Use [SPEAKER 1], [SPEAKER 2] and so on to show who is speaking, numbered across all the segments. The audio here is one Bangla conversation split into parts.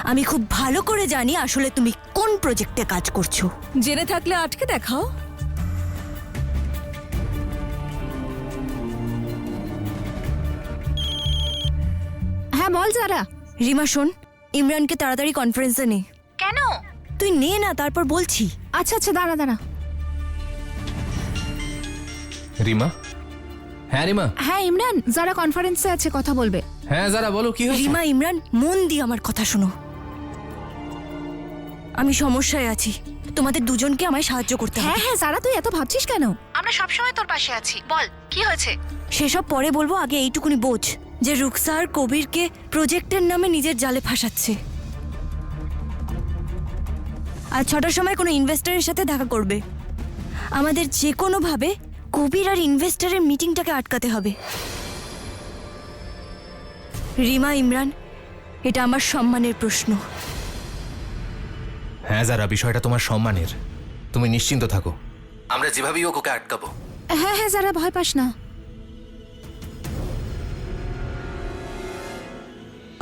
[SPEAKER 1] আমি খুব ভালো করে জানি আসলে তুমি কোন প্রজেক্টে কাজ করছো।
[SPEAKER 2] জেনে থাকলে আটকে দেখাও।
[SPEAKER 3] হ্যাঁ বল যারা।
[SPEAKER 1] রিমা শোন, ইমরানকে তাড়াতাড়ি কনফারেন্সে নে।
[SPEAKER 3] কেন?
[SPEAKER 1] তুই নে না, তারপর বলছি।
[SPEAKER 3] আচ্ছা আচ্ছা দাঁড়া দাঁড়া।
[SPEAKER 4] রিমা? হ্যাঁ রিমা।
[SPEAKER 3] হ্যাঁ ইমরান, যারা কনফারেন্সে আছে, কথা বলবে।
[SPEAKER 4] হ্যাঁ যারা বলো, কি হয়েছে?
[SPEAKER 1] রিমা, ইমরান মন দিয়ে আমার কথা শোনো। আমি সমস্যায় আছি, তোমাদের দুজনকে আমায় সাহায্য করতে
[SPEAKER 3] হ্যাঁ
[SPEAKER 1] হবে।
[SPEAKER 3] হ্যাঁ যারা, তুই এত ভাবছিস কেন? আমরা সবসময় তোর পাশে আছি, বল কি হয়েছে।
[SPEAKER 1] সেসব পরে বলবো, আগে এইটুকুনি বোঝ যে রুকসার কবিরকে প্রজেক্টের নামে নিজের জালে ফাঁসাচ্ছে। আর 6টার সময় কোনো ইনভেস্টরের সাথে দেখা করবে। আমাদের যে কোনোভাবে কবির আর ইনভেস্টরের মিটিংটাকে আটকাতে হবে। রিমা, ইমরান, এটা আমার সম্মানের প্রশ্ন।
[SPEAKER 4] হ্যাঁ যারা, বিষয়টা তোমার সম্মানের, তুমি নিশ্চিন্ত থাকো, আমরা যেভাবেই ওকে আটকাবো।
[SPEAKER 3] হ্যাঁ হ্যাঁ যারা, ভয় পাস না।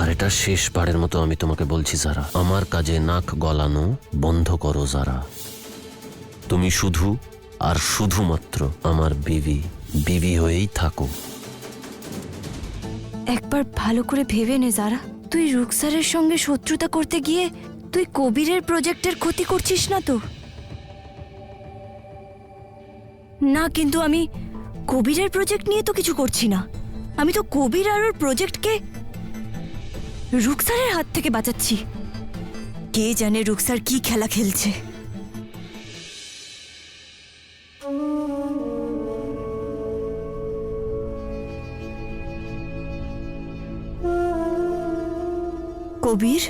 [SPEAKER 5] আর এটা শেষবারের মতো আমি তোমাকে বলছি যারা, আমার কাজে নাক গলানো বন্ধ করো যারা। তুমি শুধু আর শুধুমাত্র আমার বিবি হয়েই থাকো।
[SPEAKER 1] একবার ভালো করে ভেবে নে যারা, তুই রুকসারের সঙ্গে শত্রুতা করতে গিয়ে তুই কবিরের প্রজেক্টের ক্ষতি করছিস না তো? না, কিন্তু আমি কবিরের প্রজেক্ট নিয়ে তো কিছু করছি না। আমি তো কবির আর ওর প্রজেক্টকে রুকসারের হাত থেকে বাঁচাচ্ছি। কে জানে রুকসার কি খেলা খেলছে। কবির,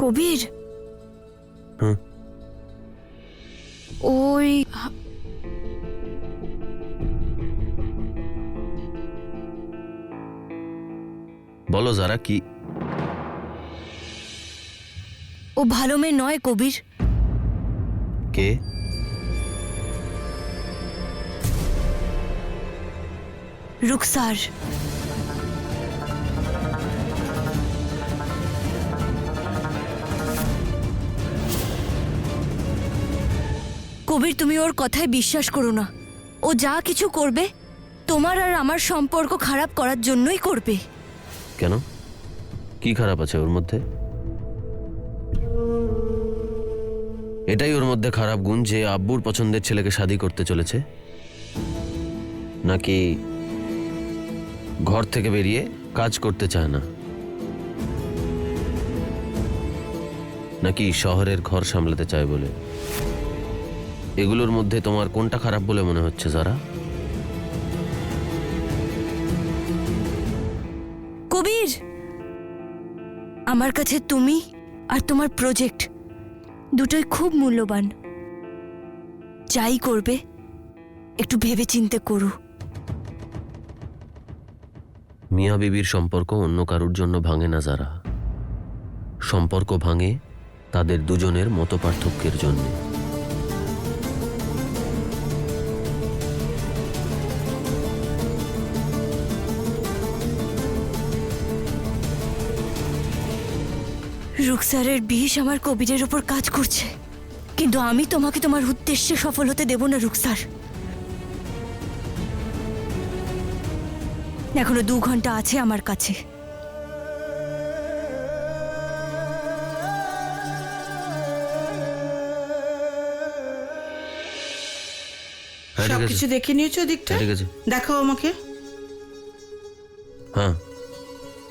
[SPEAKER 1] কবির,
[SPEAKER 5] হুম?
[SPEAKER 1] ওই
[SPEAKER 5] বলো যারা, কি?
[SPEAKER 1] ও ভালো মেয়ে নয় কবির।
[SPEAKER 5] কে?
[SPEAKER 1] রুকসার। কবির, তুমি ওর কথায় বিশ্বাস করো না। ও যা কিছু করবে তোমার আর আমার সম্পর্ক খারাপ করার জন্যই করবে।
[SPEAKER 5] কেন? কি খারাপ আছে ওর মধ্যে? এটাই ওর মধ্যে খারাপ গুণ যে আব্বুর পছন্দের ছেলেকে শাদী করতে চলেছে, নাকি ঘর থেকে বেরিয়ে কাজ করতে চায় না, নাকি শহরের ঘর সামলাতে চায় বলে? এগুলোর মধ্যে তোমার কোনটা খারাপ বলে মনে হচ্ছে যারা?
[SPEAKER 1] কবির, আমার কাছে তুমি আর তোমার প্রজেক্ট দুটোই খুব মূল্যবান। যাই করবে একটু ভেবে চিন্তে করো।
[SPEAKER 5] মিয়া বিবির সম্পর্ক অন্য কারুর জন্য ভাঙে না যারা, সম্পর্ক ভাঙে তাদের দুজনের মতপার্থক্যের জন্য।
[SPEAKER 1] রুকসারের বিষ আমার কবিরের উপর কাজ করছে, কিন্তু আমি তোমাকে তোমার উদ্দেশ্যে সফল হতে দেব না রুকসার। এখনো 2 ঘন্টা আছে আমার কাছে।
[SPEAKER 5] হ্যাঁ, ঠিক আছে।
[SPEAKER 6] সবকিছু দেখে নিয়েছো দিকটা?
[SPEAKER 5] ঠিক আছে।
[SPEAKER 6] দেখাও আমাকে।
[SPEAKER 5] হ্যাঁ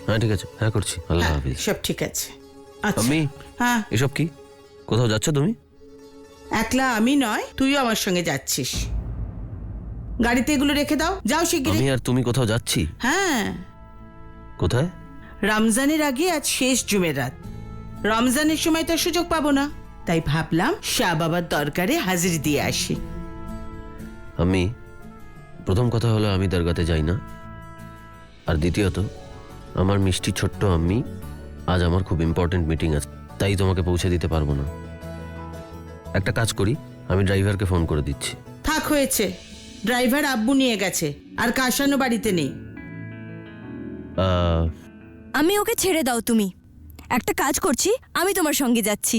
[SPEAKER 5] হ্যাঁ ঠিক আছে, হ্যাঁ করছি। আল্লাহ
[SPEAKER 6] হ্যাঁ,
[SPEAKER 5] হাফিজ।
[SPEAKER 6] সব ঠিক আছে। আচ্ছা।
[SPEAKER 5] আমি?
[SPEAKER 6] হ্যাঁ,
[SPEAKER 5] এসব কি? কোথাও যাচ্ছ তুমি?
[SPEAKER 6] একলা আমি নয়, তুইও আমার সঙ্গে যাচ্ছিস। গাড়িতে এগুলো রেখে দাও, যাও শিগগিরই।
[SPEAKER 5] আমি আর তুমি কোথাও যাচ্ছি?
[SPEAKER 6] হ্যাঁ,
[SPEAKER 5] কোথায়?
[SPEAKER 6] রমজানের আগে আজ শেষ জুমেরাত। রমজানের সময় তো সুযোগ পাবো না, তাই ভাবলাম শাহ বাবার দরকারে হাজির দিয়ে আসি।
[SPEAKER 5] আমি প্রথম কথা হলো আমি দরগাতে যাই না, আর দ্বিতীয়ত আমার মিষ্টি ছোট্ট আম্মি আজ আমার খুব ইম্পর্টেন্ট মিটিং আছে, তাই তোমাকে পৌঁছে দিতে পারবো না। একটা কাজ করি, আমি ড্রাইভারকে ফোন করে দিচ্ছি।
[SPEAKER 6] থাক, হয়েছে। ড্রাইভার আব্বু নিয়ে গেছে, আর কাশানো বাড়িতে নেই।
[SPEAKER 1] আমি ওকে ছেড়ে দাও তুমি। একটা কাজ করছি, আমি তোমার সঙ্গে যাচ্ছি।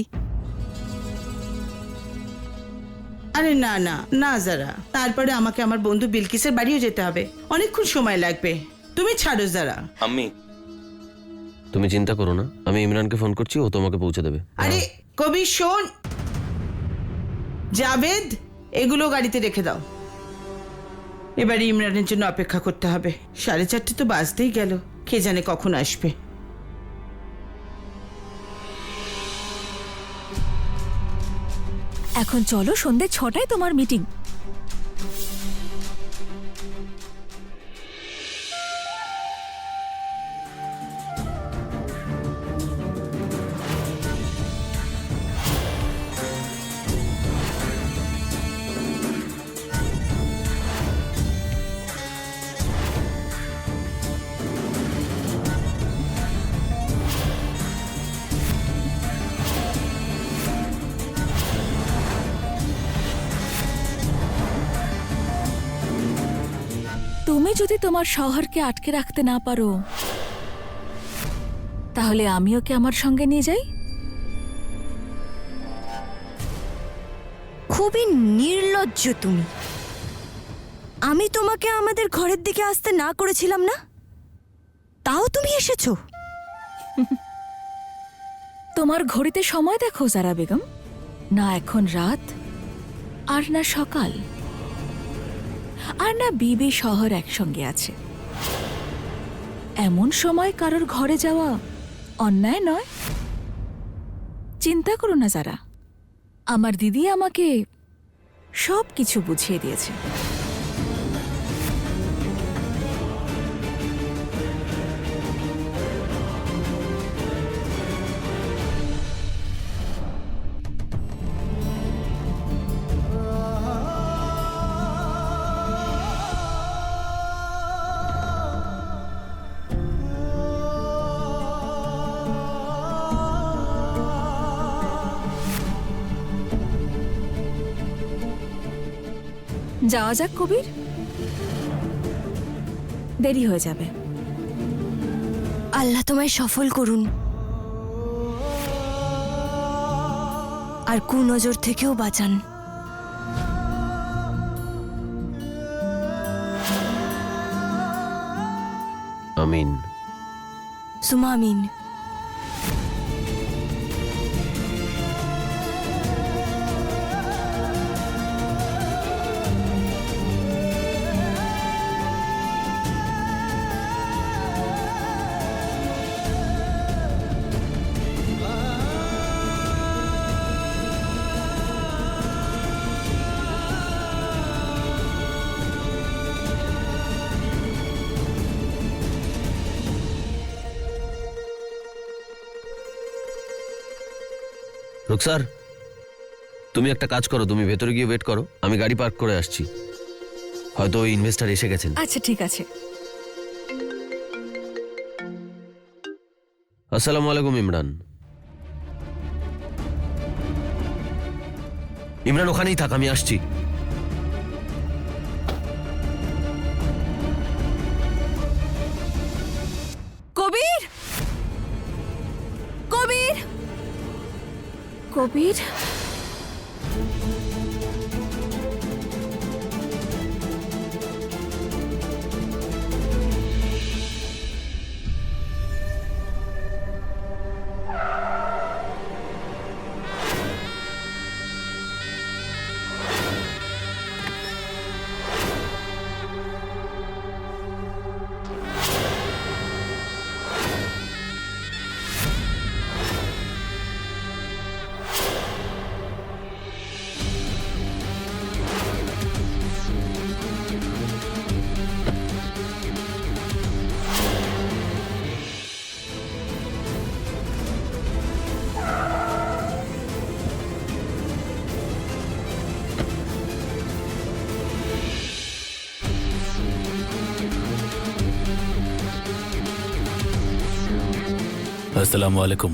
[SPEAKER 6] আরে না না না যারা, তারপরে আমাকে আমার বন্ধু বিলকিসের বাড়িও যেতে হবে, অনেকক্ষণ সময় লাগবে। তুমি ছাড়ো যারা।
[SPEAKER 5] আম্মি তুমি চিন্তা করো না, আমি ইমরানকে ফোন করছি, ও তোমাকে পৌঁছে দেবে।
[SPEAKER 6] আরে কবি শোন, জাভেদ এগুলো গাড়িতে রেখে দাও। এবারে ইমরানের জন্য অপেক্ষা করতে হবে। 4:30 তো বাজতেই গেল, কে জানে কখন আসবে।
[SPEAKER 2] এখন চলো, সন্ধে 6টায় তোমার মিটিং। তুমি যদি তোমার শহরকে আটকে রাখতে না পারো, তাহলে আমি ওকে আমার সঙ্গে নিয়ে যাই।
[SPEAKER 1] খুবই নির্লজ্জ তুমি। আমি তোমাকে আমাদের ঘরের দিকে আসতে না করেছিলাম না, তাও তুমি এসেছো।
[SPEAKER 2] তোমার ঘড়িতে সময় দেখো জারা বেগম, না এখন রাত, আর না সকাল, আর না বিবি শহর একসঙ্গে আছে। এমন সময় কারোর ঘরে যাওয়া অন্যায় নয়। চিন্তা করো না যারা, আমার দিদি আমাকে সব কিছু বুঝিয়ে দিয়েছে। যাওয়া যাক কবির, দেরি হয়ে যাবে।
[SPEAKER 1] আল্লাহ তোমায় সফল করুন, আর কুনজর থেকেও বাঁচান।
[SPEAKER 5] আমিন।
[SPEAKER 1] সুমা আমিন।
[SPEAKER 5] রুকসার, তুমি একটা কাজ করো, তুমি ভেতরে গিয়ে ওয়েট করো, আমি গাড়ি পার্ক করে আসছি। হয়তো ওই ইনভেস্টর এসে গেছেন।
[SPEAKER 2] আচ্ছা ঠিক আছে।
[SPEAKER 5] আসসালামু আলাইকুম ইমরান। ইমরান ওখানেই থাক, আমি আসছি।
[SPEAKER 2] কবির, কবির, কবির।
[SPEAKER 7] আসসালামু আলাইকুম।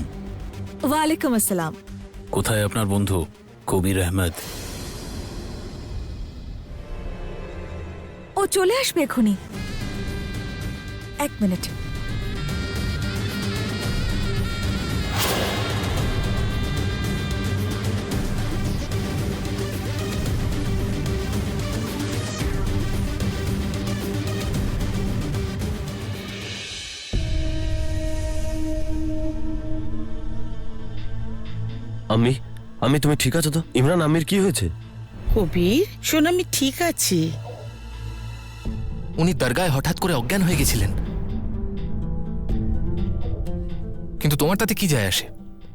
[SPEAKER 2] ওয়ালাইকুম আসসালাম।
[SPEAKER 7] কোথায় আপনার বন্ধু কবির আহমেদ?
[SPEAKER 2] ও চলে আসবে এখনই। 1 মিনিট।
[SPEAKER 5] আমি আমি তুমি ঠিক আছো তো? ইমরান, আম্মির কি হয়েছে?
[SPEAKER 6] কবির শোন, আমি ঠিক আছি।
[SPEAKER 4] উনি দরগায় হঠাৎ করে অজ্ঞান হয়ে গেছিলেন, কিন্তু তোমার তাতে কি যায় আসে?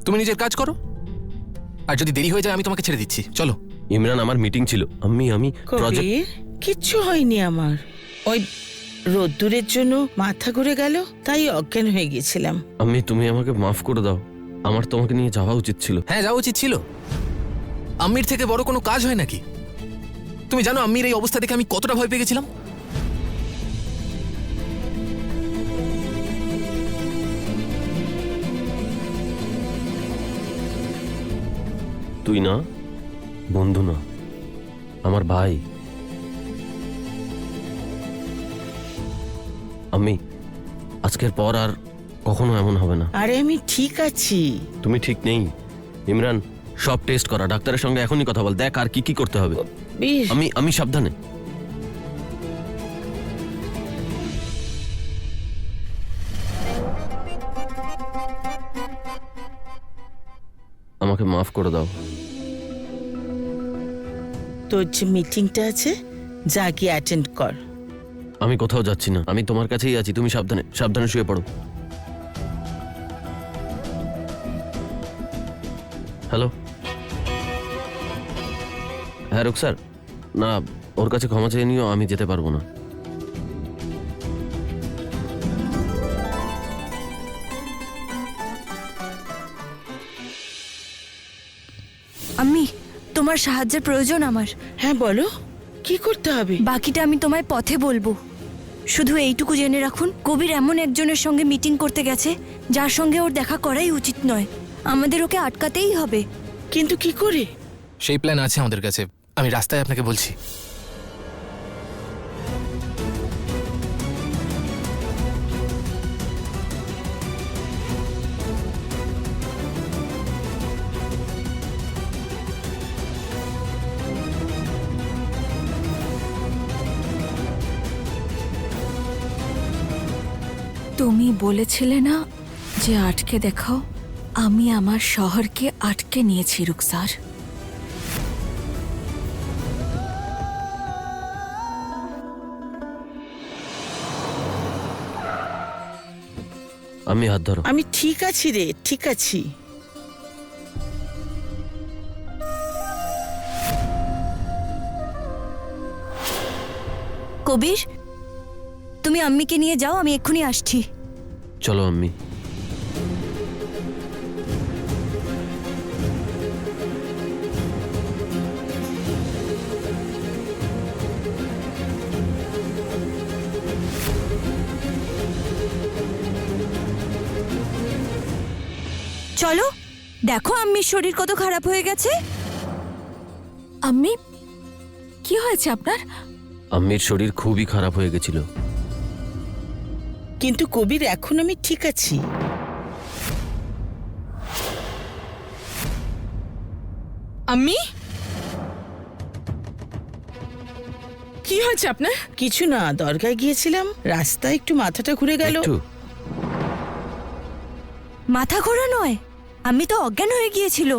[SPEAKER 4] তুমি নিজের কাজ করো, আর যদি দেরি হয়ে যায় আমি তোমাকে ছেড়ে দিচ্ছি, চলো।
[SPEAKER 5] ইমরান, আমার মিটিং ছিল। আমি প্রজেক্ট।
[SPEAKER 6] কবির কিচ্ছু হয়নি আমার, ওই রোদ্দুরের জন্য মাথা ঘুরে গেল, তাই অজ্ঞান হয়ে গেছিলাম।
[SPEAKER 5] তুমি আমাকে মাফ করে দাও। আমার তোমাকে নিয়ে যাওয়া উচিত ছিল।
[SPEAKER 4] হ্যাঁ, যাওয়া উচিত ছিল। আম্মির থেকে বড় কোনো কাজ হয় নাকি? তুমি জানো আম্মির এই অবস্থা দেখে আমি কতটা ভয় পেয়ে গেছিলাম?
[SPEAKER 5] তুই না, বন্ধু না, আমার ভাই। আমি আজকের পর আর কখনো এমন হবে না।
[SPEAKER 6] আরে আমি ঠিক আছি।
[SPEAKER 5] তুমি ঠিক নেই ইমরান। সব টেস্ট করা, ডাক্তারের সঙ্গে এখনই কথা বল, দেখ আর কি কি করতে হবে।
[SPEAKER 6] বেশ,
[SPEAKER 5] আমি সাবধানে। আমাকে মাফ করে দাও।
[SPEAKER 6] তোর যে মিটিংটা আছে, যা গিয়ে অ্যাটেন্ড কর।
[SPEAKER 5] আমি কোথাও যাচ্ছি না, আমি তোমার কাছেই আছি। তুমি সাবধানে সাবধানে শুয়ে পড়ো। হ্যালো, হ্যাঁ রুক স্যার, না ওর কাছে ক্ষমা চেয়ে নিও, আমি যেতে পারবো না।
[SPEAKER 1] আম্মি, তোমার সাহায্যের প্রয়োজন আমার।
[SPEAKER 6] হ্যাঁ বলো, কি করতে হবে?
[SPEAKER 1] বাকিটা আমি তোমায় পথে বলবো। শুধু এইটুকু জেনে রাখুন, কবির এমন একজনের সঙ্গে মিটিং করতে গেছে যার সঙ্গে ওর দেখা করাই উচিত নয়। আমাদের ওকে আটকাতেই হবে।
[SPEAKER 6] কিন্তু কি করে?
[SPEAKER 4] সেই প্ল্যান আছে আমাদের কাছে, আমি রাস্তায় আপনাকে বলছি।
[SPEAKER 2] তুমি বলেছিলে না যে আটকে দেখাও? আমি আমার শহরকে আটকে নিয়েছি রুকসার।
[SPEAKER 5] আমি হাত ধরো।
[SPEAKER 6] আমি ঠিক আছি রে, ঠিক আছি।
[SPEAKER 1] কবির, তুমি আম্মিকে নিয়ে যাও, আমি এক্ষুনি আসছি।
[SPEAKER 5] চলো আম্মি।
[SPEAKER 1] চলো, দেখো আম্মির শরীর কত খারাপ হয়ে গেছে।
[SPEAKER 2] আম্মি, কি হয়েছে আপনার?
[SPEAKER 5] আম্মির শরীর খুবই খারাপ হয়ে গেছিল।
[SPEAKER 6] কিন্তু কবির, এখন আমি ঠিক আছি।
[SPEAKER 8] আম্মি, কি হয়েছে আপনার?
[SPEAKER 6] কিছু না, দরগায় গিয়েছিলাম, রাস্তায় একটু মাথাটা ঘুরে গেল।
[SPEAKER 5] একটু
[SPEAKER 1] মাথা ঘোরা নয়, আমি তো অজ্ঞান হয়ে গিয়েছিল।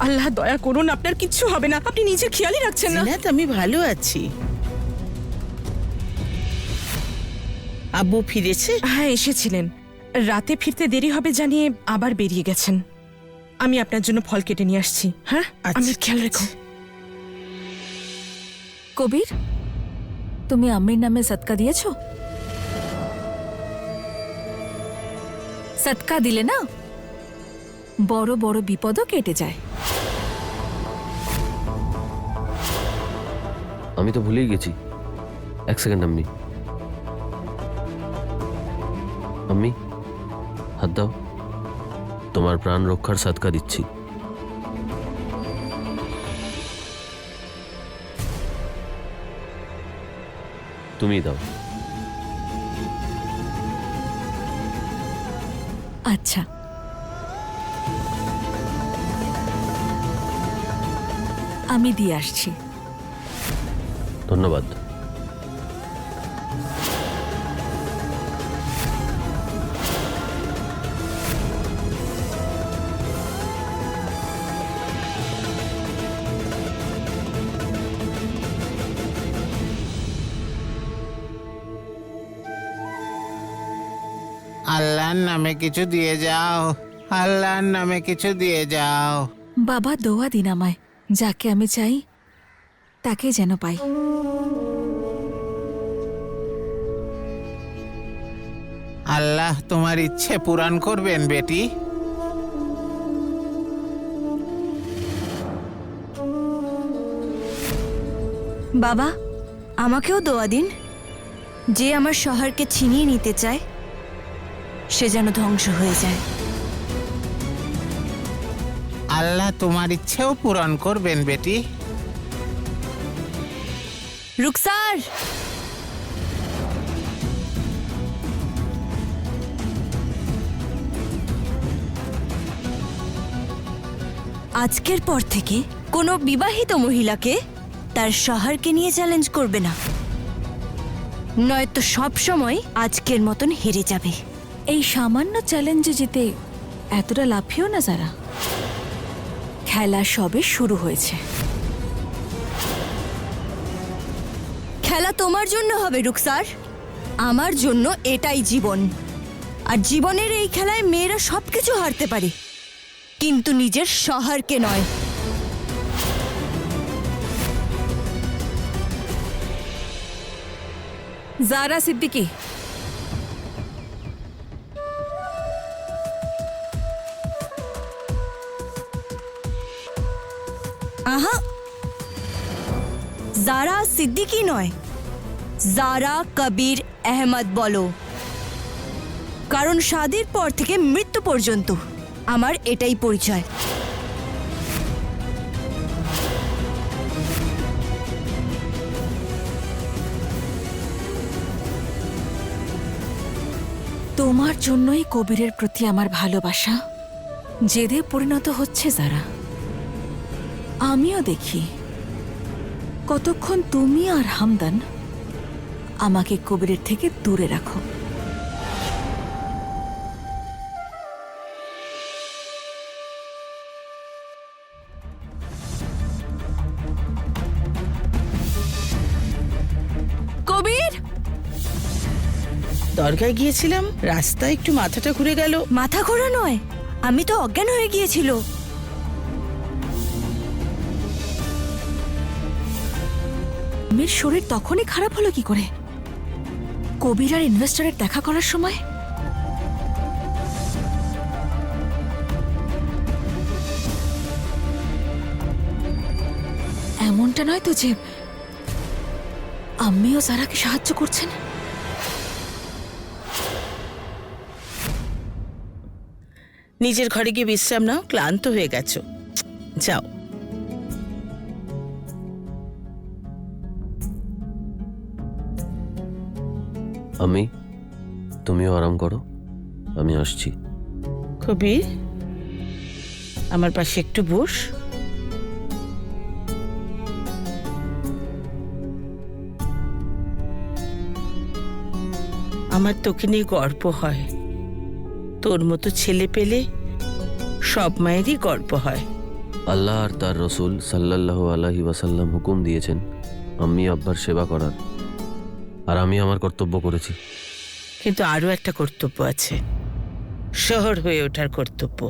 [SPEAKER 8] আল্লাহ দয়া করুন, আপনার কিচ্ছু হবে না। আপনি নিজের খেয়ালই রাখছেন না।
[SPEAKER 6] জিনাত, আমি ভালো আছি। আব্বু ফিরেছে?
[SPEAKER 8] হ্যাঁ, এসেছিলেন। রাতে ফিরতে দেরি হবে জানিয়ে আবার বেরিয়ে গেছেন। আমি আপনার জন্য ফল কেটে নিয়ে আসছি। হ্যাঁ,
[SPEAKER 6] আচ্ছা,
[SPEAKER 8] আমি খেয়াল রেখো।
[SPEAKER 2] কবির, তুমি আম্মির নামে সৎকা দিয়েছো? সৎকা দিলে না বড় বড় বিপদও কেটে যায়।
[SPEAKER 5] আমি তো ভুলেই গেছি। এক সেকেন্ড আম্মি। আম্মি, হাত দাও। তোমার প্রাণ রক্ষার সাদকা দিচ্ছি। তুমি দাও।
[SPEAKER 2] আচ্ছা, আমি দিয়ে আসছি।
[SPEAKER 5] ধন্যবাদ।
[SPEAKER 9] আল্লাহর নামে কিছু দিয়ে যাও, আল্লাহর নামে কিছু দিয়ে যাও।
[SPEAKER 2] বাবা দোয়া দিন আমায়, যাকে আমি চাই তাকে যেন পাই।
[SPEAKER 9] আল্লাহ তোমার ইচ্ছে পূরণ করবেন বেটি।
[SPEAKER 1] বাবা, আমাকেও দোয়া দিন, যে আমার শহরকে ছিনিয়ে নিতে চায় সে যেন ধ্বংস হয়ে যায়।
[SPEAKER 9] আল্লাহ তোমার ইচ্ছেও পূরণ করবেন বেটি।
[SPEAKER 1] রুকসার, আজকের পর থেকে কোনো বিবাহিত মহিলাকে তার শহরকে নিয়ে চ্যালেঞ্জ করবে না, নয়তো সব সময় আজকের মতন হেরে যাবে।
[SPEAKER 2] এই সামান্য চ্যালেঞ্জে জিতে এতটা লাফিও না যারা, খেলা সবে শুরু হয়েছে।
[SPEAKER 1] খেলা তোমার জন্য হবে রুকসার, আমার জন্য এটাই জীবন। আর জীবনের এই খেলায় মেয়েরা সবকিছু হারতে পারে, কিন্তু নিজের শহরকে নয়।
[SPEAKER 2] জারা সিদ্দিকী,
[SPEAKER 1] আহা, জারা সিদ্দিকী নয়, জারা কবির আহমদ বলো, কারণ শাদির পর থেকে মৃত্যু পর্যন্ত আমার এটাই পরিচয়।
[SPEAKER 2] তোমার জন্যই কবিরের প্রতি আমার ভালোবাসা জেদে পরিণত হচ্ছে যারা। আমিও দেখি কতক্ষণ তুমি আর হামদান আমাকে কবিরের থেকে দূরে রাখো।
[SPEAKER 1] কবির,
[SPEAKER 6] দরগায় গিয়েছিলাম, রাস্তায় একটু মাথাটা ঘুরে গেল।
[SPEAKER 1] মাথা ঘোরা নয়, আমি তো অজ্ঞান হয়ে গিয়েছিল।
[SPEAKER 2] মেয়ের শরীর তখনই খারাপ হলো কি করে? কবির আর ইনভেস্টরের দেখা করার সময়? এমনটা নয় তো যে আম্মিও যারাকে সাহায্য করছেন?
[SPEAKER 6] নিজের ঘরে গিয়ে বিশ্রাম নাও, ক্লান্ত হয়ে গেছো, যাও।
[SPEAKER 5] আমি, তুমিও আরাম করো, আমি আসছি।
[SPEAKER 6] কবির, আমার পাশে একটু বস। আমার তোকে নিয়ে গর্ব হয়, তোর মতো ছেলে পেলে সব মায়েরই গর্ব হয়।
[SPEAKER 5] আল্লাহ আর তার রসুল সাল্লাল্লাহু আলাইহি ওয়াসাল্লাম হুকুম দিয়েছেন আম্মি আব্বার সেবা করার, আর আমি আমার কর্তব্য করেছি।
[SPEAKER 6] কিন্তু আরো একটা কর্তব্য আছে, শহর হয়ে ওঠার কর্তব্য।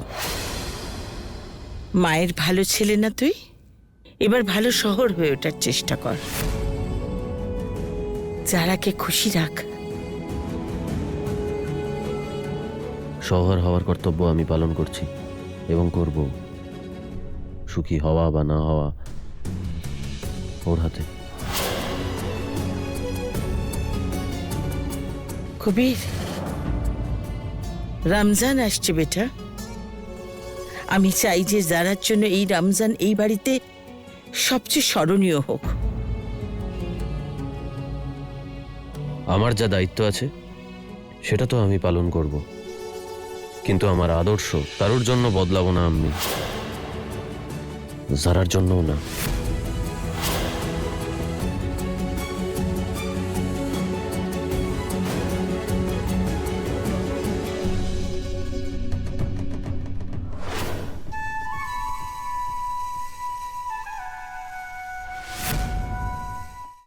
[SPEAKER 6] মায়ের ভালো ছেলে না তুই, এবার ভালো শহর হয়ে ওঠার চেষ্টা কর, যারাকে খুশি রাখ।
[SPEAKER 5] শহর হওয়ার কর্তব্য আমি পালন করছি এবং করব। সুখী হওয়া বা না হওয়া ওর হাতে।
[SPEAKER 6] কবির, রমজান আসছে বেটা, আমি চাই যে যারার জন্য এই রমজান এই বাড়িতে সবচেয়ে স্মরণীয় হোক।
[SPEAKER 5] আমার যা দায়িত্ব আছে সেটা তো আমি পালন করব, কিন্তু আমার আদর্শ কারোর জন্য বদলাবো না আম্মি, যারার জন্যও না।